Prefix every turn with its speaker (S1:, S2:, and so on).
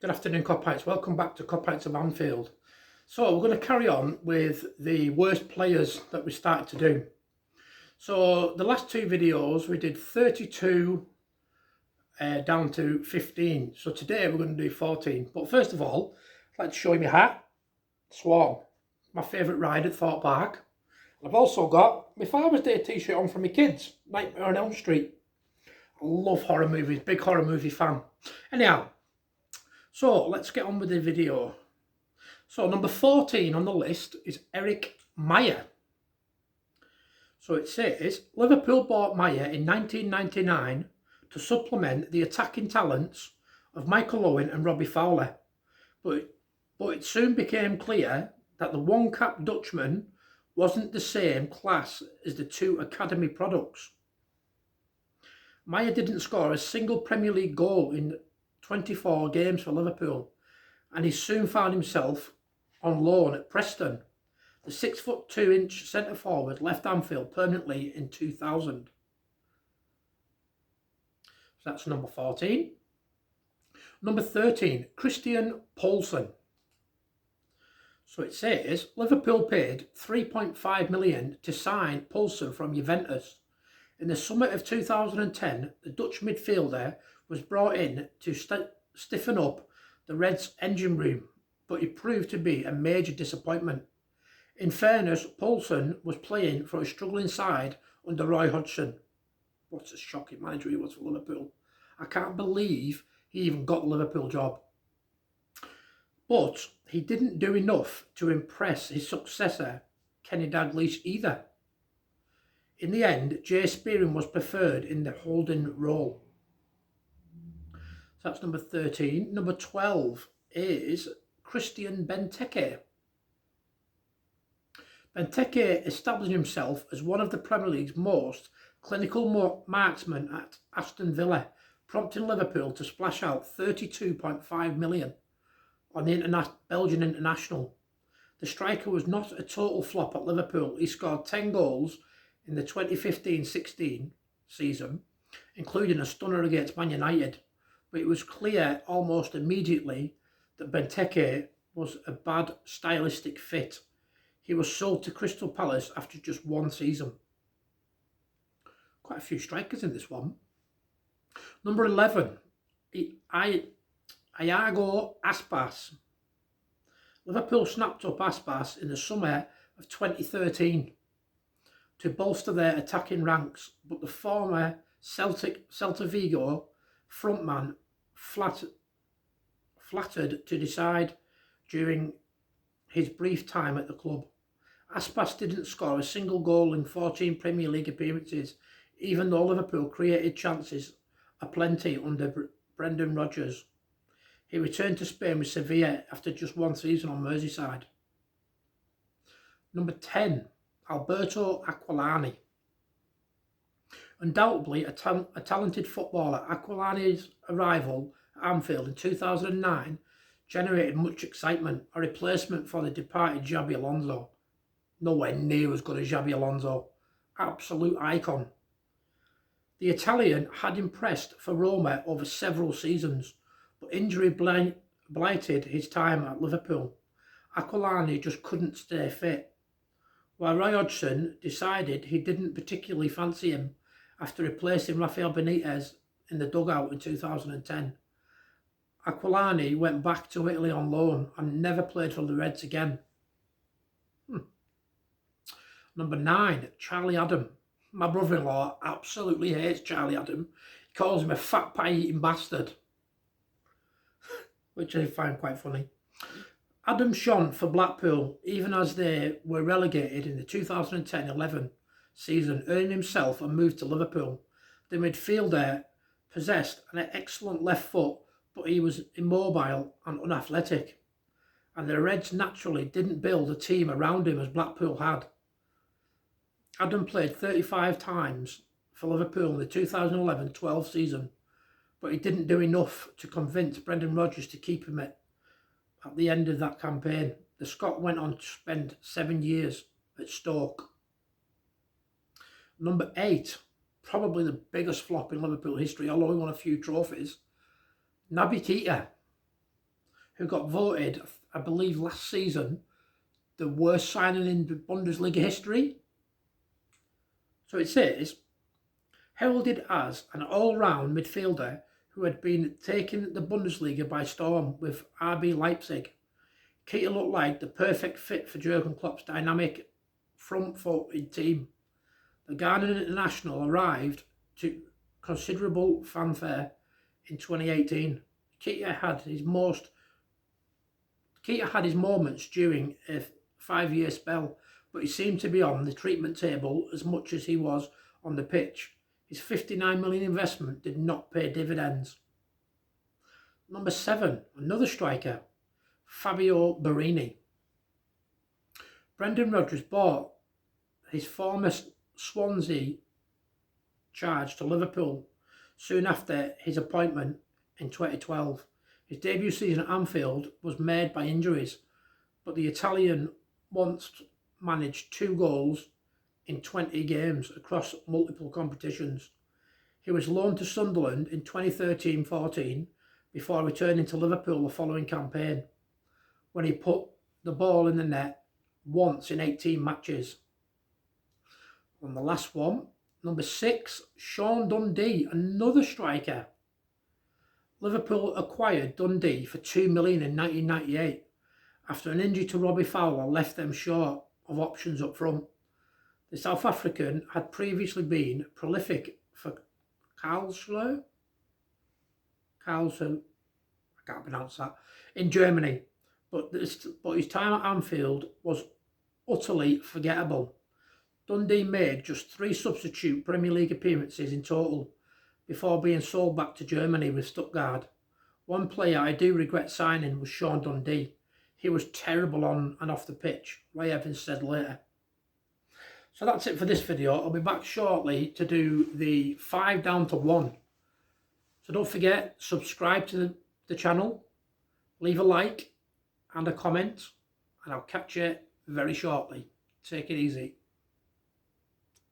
S1: Good afternoon, Coppites. Welcome back to Coppites of Anfield. So we're going to carry on with the worst players that we started to do. So the last two videos we did 32 down to 15. So today we're going to do 14. But first of all, I'd like to show you my hat. Swan, my favourite ride at Thorpe Park. I've also got my Father's Day t-shirt on for my kids, Nightmare on Elm Street. I love horror movies, big horror movie fan. Anyhow, so let's get on with the video. So number 14 on the list is Eric Meer. So it says, Liverpool bought Meer in 1999 to supplement the attacking talents of Michael Owen and Robbie Fowler. But it soon became clear that the one-cap Dutchman wasn't the same class as the two academy products. Meer didn't score a single Premier League goal in 24 games for Liverpool, and he soon found himself on loan at Preston. The 6'2" centre forward left Anfield permanently in 2000. So that's number 14. Number 13, Christian Poulsen. So it says Liverpool paid 3.5 million to sign Poulsen from Juventus. In the summer of 2010, the Dutch midfielder was brought in to stiffen up the Reds' engine room, but he proved to be a major disappointment. In fairness, Poulsen was playing for a struggling side under Roy Hodgson. What a shocking manager he was for Liverpool. I can't believe he even got the Liverpool job. But he didn't do enough to impress his successor, Kenny Dalglish, either. In the end, Jay Spearing was preferred in the holding role. So that's number 13. Number 12 is Christian Benteke. Benteke established himself as one of the Premier League's most clinical marksmen at Aston Villa, prompting Liverpool to splash out 32.5 million on the Belgian international. The striker was not a total flop at Liverpool. He scored 10 goals in the 2015-16 season, including a stunner against Man United. But it was clear almost immediately that Benteke was a bad stylistic fit. He was sold to Crystal Palace after just one season. Quite a few strikers in this one. Number 11, Iago Aspas. Liverpool snapped up Aspas in the summer of 2013 to bolster their attacking ranks, but the former Celta Vigo frontman flattered to decide during his brief time at the club. Aspas didn't score a single goal in 14 Premier League appearances, even though Liverpool created chances aplenty under Brendan Rodgers. He returned to Spain with Sevilla after just one season on Merseyside. Number 10, Alberto Aqualani. Undoubtedly a talented footballer, Aqualani's arrival at Anfield in 2009 generated much excitement, a replacement for the departed Xabi Alonso. Nowhere near as good as Xabi Alonso. Absolute icon. The Italian had impressed for Roma over several seasons, but injury blighted his time at Liverpool. Aqualani just couldn't stay fit. While Roy Hodgson decided he didn't particularly fancy him after replacing Rafael Benitez in the dugout in 2010, Aqualani went back to Italy on loan and never played for the Reds again. Number 9, Charlie Adam. My brother-in-law absolutely hates Charlie Adam. He calls him a fat pie-eating bastard, which I find quite funny. Adam shone for Blackpool, even as they were relegated in the 2010-11 season, earning himself a move to Liverpool. The midfielder possessed an excellent left foot, but he was immobile and unathletic, and the Reds naturally didn't build a team around him as Blackpool had. Adam played 35 times for Liverpool in the 2011-12 season, but he didn't do enough to convince Brendan Rodgers to keep him at the end of that campaign. The Scot went on to spend 7 years at Stoke. Number 8, probably the biggest flop in Liverpool history, although he won a few trophies, Naby Keita. who got voted, I believe last season, the worst signing in Bundesliga history. So it says, heralded as an all-round midfielder who had been taking the Bundesliga by storm with RB Leipzig. Keita looked like the perfect fit for Jurgen Klopp's dynamic front-footed team. The Ghanaian international arrived to considerable fanfare in 2018. Keita had his moments during a 5-year spell, but he seemed to be on the treatment table as much as he was on the pitch. His 59 million investment did not pay dividends. Number 7, another striker, Fabio Borini. Brendan Rodgers bought his former Swansea charge to Liverpool soon after his appointment in 2012. His debut season at Anfield was marred by injuries, but the Italian once managed 2 goals in 20 games across multiple competitions. He was loaned to Sunderland in 2013-14 before returning to Liverpool the following campaign, when he put the ball in the net once in 18 matches. And the last one, number 6, Shawn Dundy, another striker. Liverpool acquired Dundee for $2 million in 1998 after an injury to Robbie Fowler left them short of options up front. The South African had previously been prolific for Karlsruhe, I can't pronounce that, in Germany, but his time at Anfield was utterly forgettable. Dundee made just 3 substitute Premier League appearances in total before being sold back to Germany with Stuttgart. One player I do regret signing was Shawn Dundy. He was terrible on and off the pitch, Ray Evans said later. So that's it for this video. I'll be back shortly to do the 5 down to 1. So don't forget, subscribe to the channel, leave a like and a comment, and I'll catch you very shortly. Take it easy.